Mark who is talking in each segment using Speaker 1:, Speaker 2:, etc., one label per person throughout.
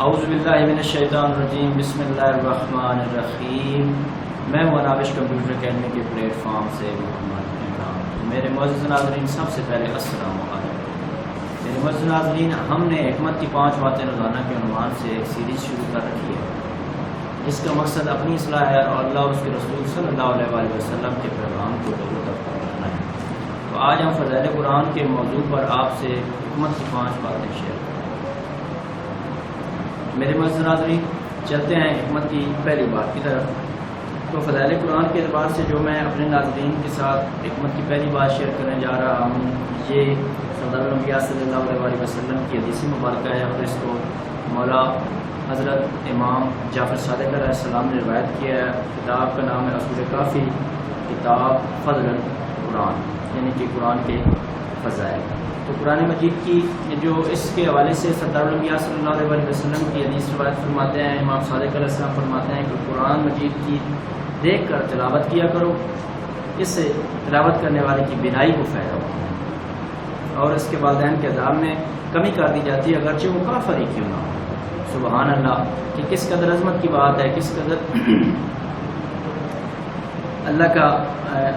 Speaker 1: اعوذ باللہ من الشیطان الرجیم، بسم اللہ الرحمن الرحیم۔ میں منابش کمپیوٹر اکیڈمی کے پلیٹ فارم سے محمد عمران۔ میرے معزز ناظرین، سب سے پہلے السلام علیکم۔ میرے معزز ناظرین، ہم نے حکمت کی 5 باتیں روزانہ کے عنوان سے ایک سیریز شروع کر رکھی ہے، جس کا مقصد اپنی اصلاح ہے اور اللہ اور اس کے رسول صلی اللہ علیہ وسلم کے پیغام کو لوگوں تک پہنچانا ہے۔ تو آج ہم فضائل قرآن کے موضوع پر آپ سے حکمت کی 5 باتیں شیئر کریں۔ میرے معزز ناظرین، چلتے ہیں حکمت کی پہلی بات کی طرف۔ تو فضائل قرآن کے اعتبار سے جو میں اپنے ناظرین کے ساتھ حکمت کی پہلی بات شیئر کرنے جا رہا ہوں، یہ سردار الانبیاء صلی اللہ علیہ وسلم کی حدیث مبارکہ ہے، اور اس کو مولا حضرت امام جعفر صادق علیہ السلام نے روایت کیا ہے۔ کتاب کا نام ہے اصول کافی، کتاب فضل قرآن، یعنی کہ قرآن کے فضائل۔ تو قرآن مجید کی جو اس کے حوالے سے سردار الانبیاء صلی اللہ علیہ وسلم کی حدیث روایت فرماتے ہیں، امام صادق علیہ السلام فرماتے ہیں کہ قرآن مجید کی دیکھ کر تلاوت کیا کرو، اس سے تلاوت کرنے والے کی بینائی کو فائدہ ہوتا ہے، اور اس کے والدین کے عذاب میں کمی کر دی جاتی ہے، اگرچہ وہ کافر ہی کیوں نہ ہو۔ سبحان اللہ، کہ کس قدر عظمت کی بات ہے، کس قدر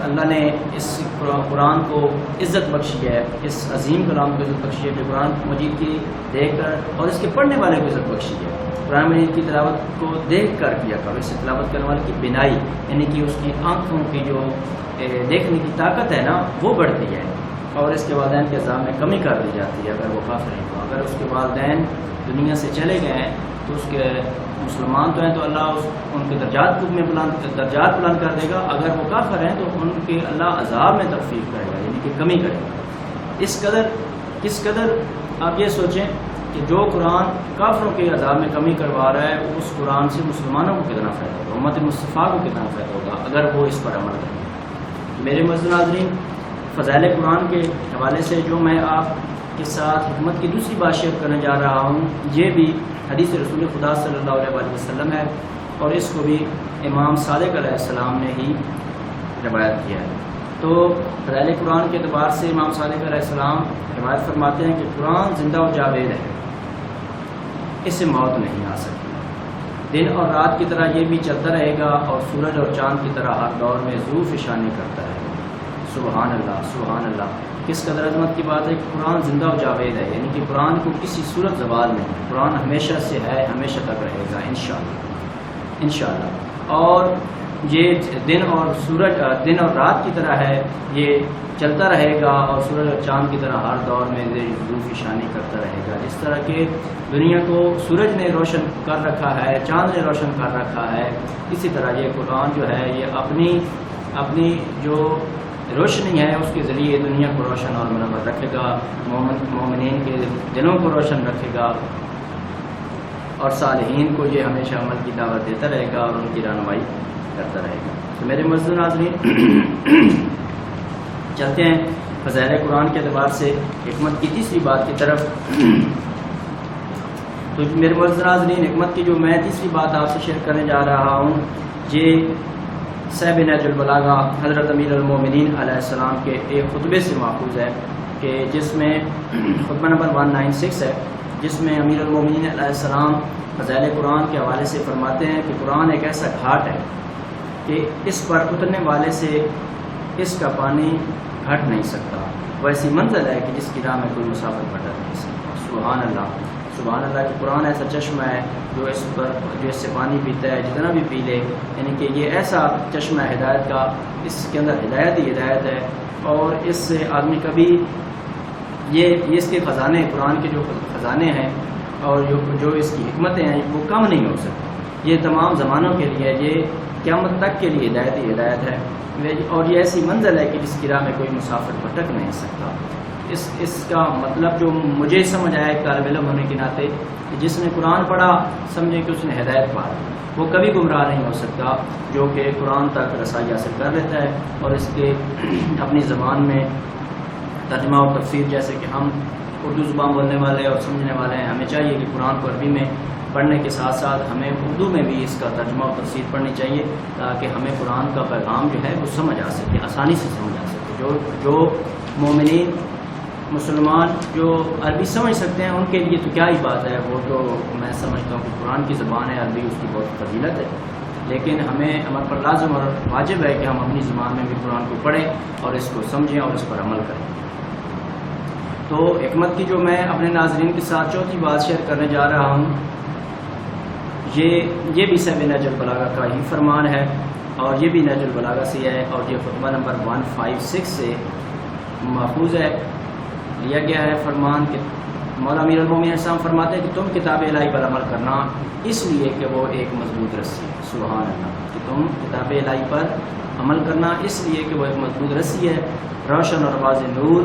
Speaker 1: اللہ نے اس قرآن کو عزت بخشی ہے، اس عظیم کلام کو عزت بخشی ہے، جو قرآن مجید کی دیکھ کر اور اس کے پڑھنے والے کو عزت بخشی ہے۔ قرآن مجید کی تلاوت کو دیکھ کر کیا کرو، اس سے تلاوت کرنے والے کی بینائی، یعنی کہ اس کی آنکھوں کی جو دیکھنے کی طاقت ہے نا، وہ بڑھتی ہے، اور اس کے والدین کے عذاب میں کمی کر دی جاتی ہے اگر وہ کافر ہیں تو۔ اگر اس کے والدین دنیا سے چلے گئے ہیں تو اس کے مسلمان تو ہیں تو اللہ ان کے درجات بلند کر دے گا، اگر وہ کافر ہیں تو ان کے اللہ عذاب میں تخفیف کرے گا، یعنی کہ کمی کرے گا۔ کس قدر آپ یہ سوچیں کہ جو قرآن کافروں کے عذاب میں کمی کروا رہا ہے، اس قرآن سے مسلمانوں کو کتنا فائدہ ہوگا، امت مصطفیٰ کو کتنا فائدہ ہوگا اگر وہ اس پر عمل کریں۔ میرے معزز ناظرین، فضائل قرآن کے حوالے سے جو میں آپ کے ساتھ حکمت کی دوسری بات شیئر کرنے جا رہا ہوں، یہ بھی حدیث رسول خدا صلی اللہ علیہ وسلم ہے، اور اس کو بھی امام صادق علیہ السلام نے ہی روایت کیا ہے۔ تو فضائل قرآن کے اعتبار سے امام صادق علیہ السلام روایت فرماتے ہیں کہ قرآن زندہ و جاوید ہے، اس سے موت نہیں آ سکتی، دن اور رات کی طرح یہ بھی چلتا رہے گا، اور سورج اور چاند کی طرح ہر دور میں ظروف فشانی کرتا رہے گا۔ سبحان اللہ، سبحان اللہ، کس قدر عظمت کی بات ہے کہ قرآن زندہ و جاوید ہے، یعنی کہ قرآن کو کسی صورت زوال نہیں، قرآن ہمیشہ سے ہے، ہمیشہ تک رہے گا انشاءاللہ۔ اور یہ دن اور رات کی طرح ہے، یہ چلتا رہے گا، اور سورج اور چاند کی طرح ہر دور میں ظروف فشانی کرتا رہے گا۔ جس طرح کہ دنیا کو سورج نے روشن کر رکھا ہے، چاند نے روشن کر رکھا ہے، اسی طرح یہ قرآن جو ہے یہ اپنی جو روشنی ہے اس کے ذریعے دنیا کو روشن اور منور رکھے گا، مومنین کے دلوں کو روشن رکھے گا، اور صالحین کو یہ ہمیشہ عمل کی دعوت دیتا رہے گا اور ان کی رہنمائی کرتا رہے گا۔ تو میرے معزز ناظرین، چلتے ہیں فضائل قرآن کے اعتبار سے حکمت کی تیسری بات کی طرف۔ تو میرے معزز ناظرین، حکمت کی جو میں تیسری بات آپ سے شیئر کرنے جا رہا ہوں، یہ صاحب نہج البلاغہ حضرت امیر المومنین علیہ السلام کے ایک خطبے سے ماخوذ ہے، کہ جس میں خطبہ نمبر 196 ہے، جس میں امیر المومنین علیہ السلام فضائل قرآن کے حوالے سے فرماتے ہیں کہ قرآن ایک ایسا گھاٹ ہے کہ اس پر اترنے والے سے اس کا پانی گھٹ نہیں سکتا، وہ ایسی منزل ہے کہ جس کی راہ میں کوئی مسافر بھٹک نہیں سکتا۔ سبحان اللہ، سبحان اللہ، کہ قرآن ایسا چشمہ ہے جو اس سے پانی پیتا ہے، جتنا بھی پی لے، یعنی کہ یہ ایسا چشمہ ہدایت کا، اس کے اندر ہدایت ہی ہدایت ہے، اور اس سے آدمی کبھی یہ اس کے خزانے، قرآن کے جو خزانے ہیں اور جو اس کی حکمتیں ہیں، وہ کم نہیں ہو سکتی۔ یہ تمام زمانوں کے لیے، یہ قیامت تک کے لیے ہدایت ہی ہدایت ہے، اور یہ ایسی منزل ہے کہ جس کی راہ میں کوئی مسافر بھٹک نہیں سکتا۔ اس کا مطلب جو مجھے سمجھ آیا ایک طالب علم ہونے کے ناطے، کہ جس نے قرآن پڑھا سمجھے کہ اس نے ہدایت پا لی، وہ کبھی گمراہ نہیں ہو سکتا، جو کہ قرآن تک رسائی حاصل کر لیتا ہے، اور اس کے اپنی زبان میں ترجمہ و تفسیر، جیسے کہ ہم اردو زبان بولنے والے اور سمجھنے والے ہیں، ہمیں چاہیے کہ قرآن کو عربی میں پڑھنے کے ساتھ ساتھ ہمیں اردو میں بھی اس کا ترجمہ و تفسیر پڑھنی چاہیے، تاکہ ہمیں قرآن کا پیغام جو ہے وہ سمجھ آ سکے، آسانی سے سمجھ آ سکے۔ جو مسلمان جو عربی سمجھ سکتے ہیں ان کے لیے تو کیا ہی بات ہے، وہ تو میں سمجھتا ہوں کہ قرآن کی زبان ہے عربی، اس کی بہت فضیلت ہے، لیکن ہمارے پر لازم اور واجب ہے کہ ہم اپنی زبان میں بھی قرآن کو پڑھیں اور اس کو سمجھیں اور اس پر عمل کریں۔ تو حکمت کی جو میں اپنے ناظرین کے ساتھ چوتھی بات شیئر کرنے جا رہا ہوں، یہ بھی صاحب نہج البلاغہ کا ہی فرمان ہے، اور یہ بھی نہج البلاغہ سے ہے، اور یہ خطبہ نمبر 156 سے ماخوذ ہے، لیا گیا ہے فرمان کہ مولا امیر المومنین السلام فرماتے ہیں کہ تم کتاب الہی پر عمل کرنا اس لیے کہ وہ ایک مضبوط رسی ہے۔ سبحان اللہ، کہ تم کتاب الہی پر عمل کرنا اس لیے کہ وہ ایک مضبوط رسی ہے، روشن اور واضح نور،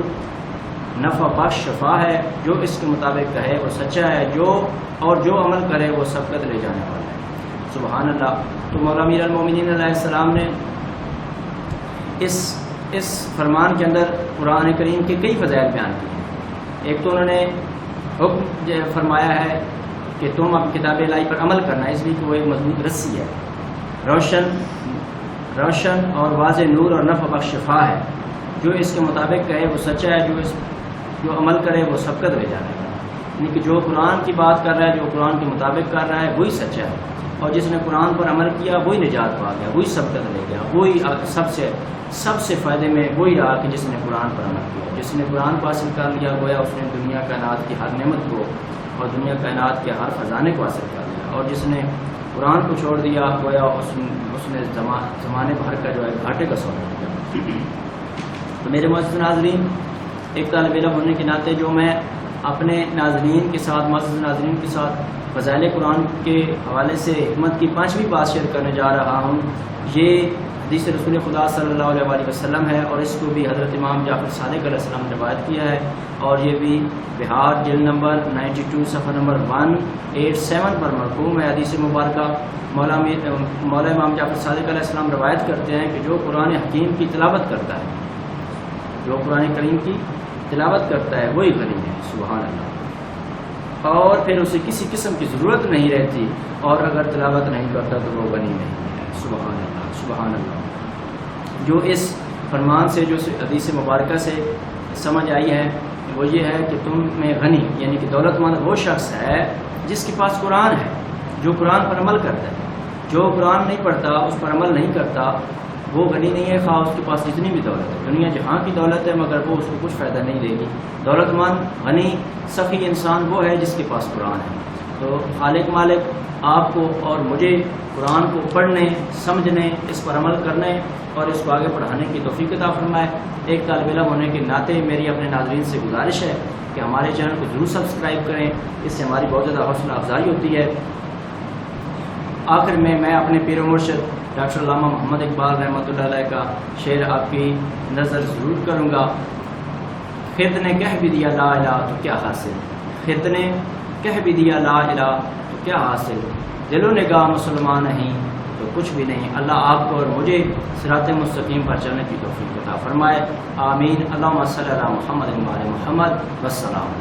Speaker 1: نفع بخش شفا ہے، جو اس کے مطابق کہے وہ سچا ہے، جو عمل کرے وہ سبقت لے جانے والا ہے۔ سبحان اللہ۔ تو مولا امیر المومنین علیہ السلام نے اس فرمان کے اندر قرآن کریم کے کئی فضائل بیان کیے ہیں۔ ایک تو انہوں نے حکم فرمایا ہے کہ تم اب کتاب الہی پر عمل کرنا اس لیے کہ وہ ایک مضبوط رسی ہے، روشن اور واضح نور اور نفع بخش شفا ہے، جو اس کے مطابق کہے وہ سچا ہے، جو عمل کرے وہ سبقت لے جانے والا ہے، یعنی کہ جو قرآن کی بات کر رہا ہے، جو قرآن کے مطابق کر رہا ہے وہی سچا ہے، اور جس نے قرآن پر عمل کیا وہی نجات پا گیا، وہی سبقت لے گیا، وہی سب سے فائدے میں وہی رہا کہ جس نے قرآن پر عمل کیا۔ جس نے قرآن کو حاصل کر لیا گویا اس نے دنیا کائنات کی ہر نعمت کو اور دنیا کائنات کے ہر خزانے کو حاصل کر لیا، اور جس نے قرآن کو چھوڑ دیا گویا اس نے زمانے بھر کا جو ہے گھاٹے کا سودا کیا۔ تو میرے معزز ناظرین، ایک طالب علم ہونے کے ناطے جو میں اپنے ناظرین کے ساتھ معزز ناظرین کے ساتھ فضائل قرآن کے حوالے سے حکمت کی 5ویں بات شیئر کرنے جا رہا ہوں، یہ حدیث رسول خدا صلی اللہ علیہ وآلہ وسلم ہے، اور اس کو بھی حضرت امام جعفر صادق علیہ السلام نے روایت کیا ہے، اور یہ بھی بہار جلد نمبر 92 صفحہ نمبر 187 پر مرقوم ہے۔ حدیث مبارکہ مولا امام جعفر صادق علیہ السلام روایت کرتے ہیں کہ جو قرآن حکیم کی تلاوت کرتا ہے، جو قرآن کریم کی تلاوت کرتا ہے وہی غنی ہے۔ سبحان اللہ۔ اور پھر اسے کسی قسم کی ضرورت نہیں رہتی، اور اگر تلاوت نہیں کرتا تو وہ غنی نہیں ہے۔ سبحان اللہ، سبحان اللہ۔ جو اس فرمان سے، جو حدیث مبارکہ سے سمجھ آئی ہے وہ یہ ہے کہ تم میں غنی یعنی کہ دولت مند وہ شخص ہے جس کے پاس قرآن ہے، جو قرآن پر عمل کرتا ہے۔ جو قرآن نہیں پڑھتا، اس پر عمل نہیں کرتا، وہ غنی نہیں ہے، خواہ اس کے پاس جتنی بھی دولت ہے، دنیا جہاں کی دولت ہے، مگر وہ اس کو کچھ فائدہ نہیں دے گی۔ دولت مند، غنی، سخی انسان وہ ہے جس کے پاس قرآن ہے۔ تو خالق مالک آپ کو اور مجھے قرآن کو پڑھنے، سمجھنے، اس پر عمل کرنے اور اس کو آگے بڑھانے کی توفیق عطا فرمائے۔ ایک طالب علم ہونے کے ناطے میری اپنے ناظرین سے گزارش ہے کہ ہمارے چینل کو ضرور سبسکرائب کریں، اس سے ہماری بہت زیادہ حوصلہ افزائی ہوتی ہے۔ آخر میں اپنے پیر و مرشد ڈاکٹر علامہ محمد اقبال رحمۃ اللہ علیہ کا شعر آپ کی نظر ضرور کروں گا۔ خط نے کہہ بھی دیا لا الہ تو کیا حاصل، خط نے کہہ بھی دیا لا الہ تو کیا حاصل، دل و نگاہ مسلمان نہیں تو کچھ بھی نہیں۔ اللہ آپ کو اور مجھے صراط مستقیم پر چلنے کی توفیق عطا فرمائے، آمین۔ اللہم صلی علی محمد و علی محمد، والسلام۔